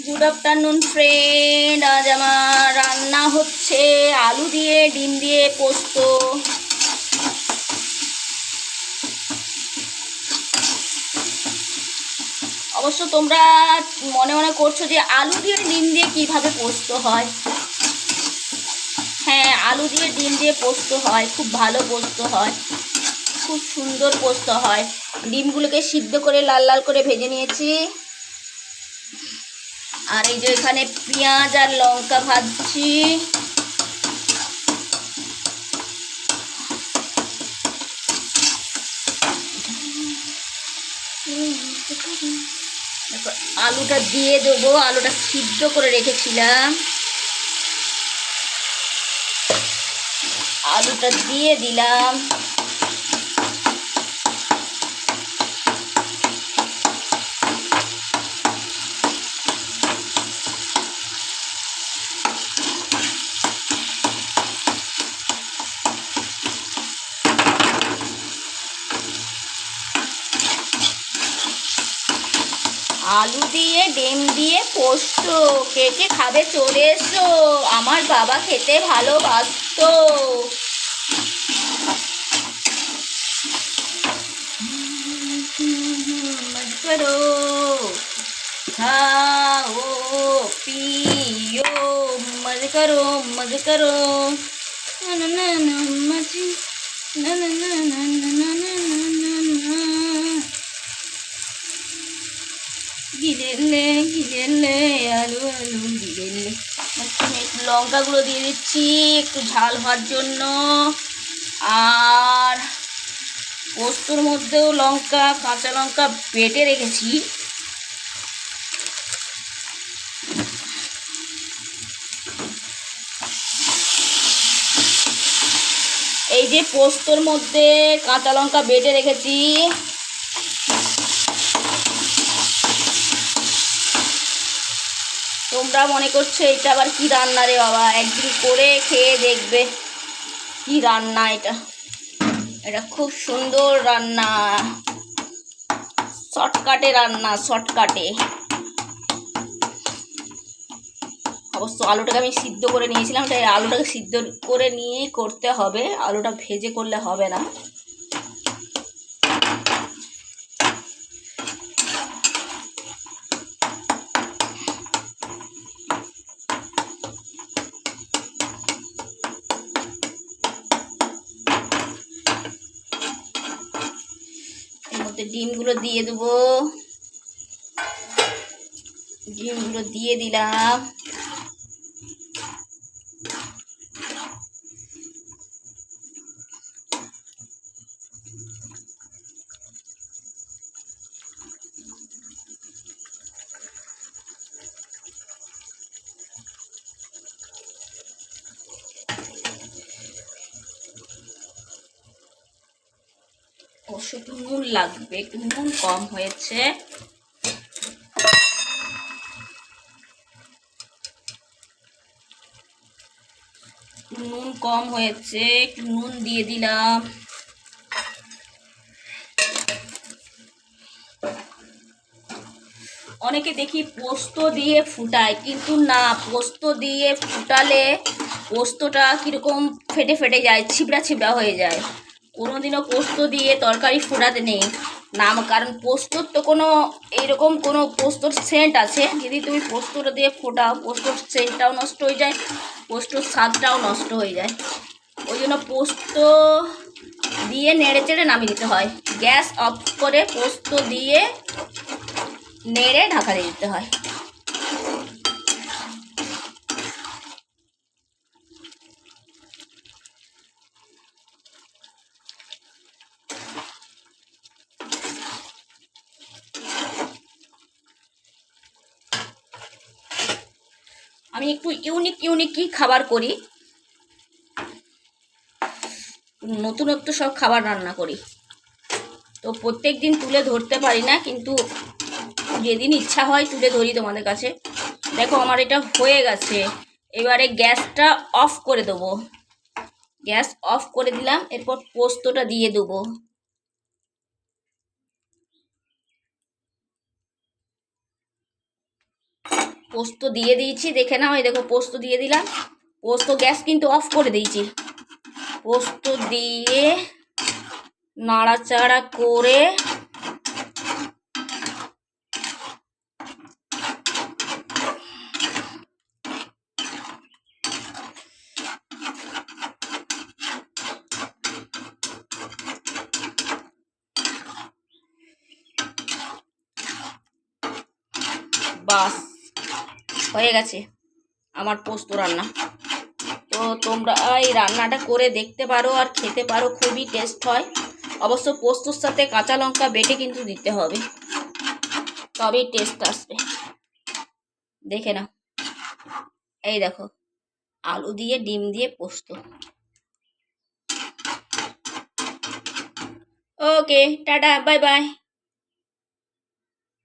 Good afternoon friend. আজ আমার রান্না হচ্ছে আলু দিয়ে ডিম দিয়ে পোস্ত। অবশ্য তোমরা মনে মনে করছো যে আলু দিয়ে ডিম দিয়ে কিভাবে পোস্ত হয়। হ্যাঁ, আলু দিয়ে ডিম দিয়ে পোস্ত হয়, খুব ভালো পোস্ত হয়, খুব সুন্দর পোস্ত হয়। ডিমগুলোকে সিদ্ধ করে লাল লাল করে ভেজে নিয়েছি। আর এই যে এখানে পেঁয়াজ আর লঙ্কা ভাজছি। আলুটা দিয়ে দেবো, আলুটা সিদ্ধ করে রেখেছিলাম, আলুটা দিয়ে দিলাম। আলু দিয়ে ডিম দিয়ে পোস্ত কে কে খাবে চলে এসো। আমার বাবা খেতে ভালোবাসতো। মজ করো, খাও পিयो, মজ করো মজ করো। না না না না মজ, না না না না না না না না। গিলেলে গিলেলে আলু আলু গিলেলে। লঙ্কাগুলো দিয়ে দিচ্ছি একটু ঝাল হওয়ার জন্য। আর পোস্তর মধ্যেও লঙ্কা, কাঁচা লঙ্কা বেটে রেখেছি। এই যে পোস্তর মধ্যে কাঁচা লঙ্কা বেটে রেখেছি। তোমরা মনে করছো এটা আবার কি রান্না রে বাবা, একদিন করে খেয়ে দেখবে কি রান্না এটা। এটা খুব সুন্দর রান্না, শর্টকাটে রান্না, শর্টকাটে। অবশ্য আলুটাকে আমি সিদ্ধ করে নিয়েছিলাম, তাই আলুটাকে সিদ্ধ করে নিয়েই করতে হবে, আলুটা ভেজে করলে হবে না। এর মধ্যে ডিমগুলো দিয়ে দেবো, ডিমগুলো দিয়ে দিলাম। অবশ্য একটু নুন লাগবে, একটু নুন কম হয়েছে। নুন কম হয়েছে, একটু নুন দিয়ে দিলাম। অনেকে দেখি পোস্ত দিয়ে ফুটায়, কিন্তু না, পোস্ত দিয়ে ফুটালে পোস্তটা কীরকম ফেটে ফেটে যায়, ছিবড়া ছিবড়া হয়ে যায়। কোনোদিনও পোস্ত দিয়ে তরকারি ফোটাতে নেই না, কারণ পোস্তর তো কোনো এইরকম কোনো পোস্তর সেন্ট আছে, যদি তুমি পোস্তটা দিয়ে ফোটাও পোস্তর সেন্টটাও নষ্ট হয়ে যায়, পোস্তর স্বাদটাও নষ্ট হয়ে যায়। ওই জন্য পোস্ত দিয়ে নেড়ে চেড়ে নামিয়ে দিতে হয়, গ্যাস অফ করে পোস্ত দিয়ে নেড়ে ঢাকা দিয়ে দিতে হয়। আমি একটু ইউনিকই খাবার করি, নতুনত্ব সব খাবার রান্না করি, তো প্রত্যেক দিন তুলে ধরতে পারি না, কিন্তু যেদিন ইচ্ছা হয় তুলে ধরি তোমাদের কাছে। দেখো আমার এটা হয়ে গেছে, এবারে গ্যাসটা অফ করে দেবো। গ্যাস অফ করে দিলাম, এরপর পোস্তটা দিয়ে দেবো। পোস্ত দিয়ে দিয়েছি, দেখে নাও। এই দেখো পোস্ত দিয়ে দিলাম। পোস্ত গ্যাস কিন্তু অফ করে দিয়েছি। পোস্ত দিয়ে নাড়াচাড়া করে বাস হয়ে গেছে আমার পোস্ত রান্না। তো তোমরা এই রান্নাটা করে দেখতে পারো আর খেতে পারো, খুবই টেস্ট হয়। অবশ্য পোস্তর সাথে কাঁচা লঙ্কা বেটে কিন্তু দিতে হবে, তবেই টেস্ট আসবে। দেখে নাও, এই দেখো আলু দিয়ে ডিম দিয়ে পোস্ত। ওকে, টাটা, বাই বাই।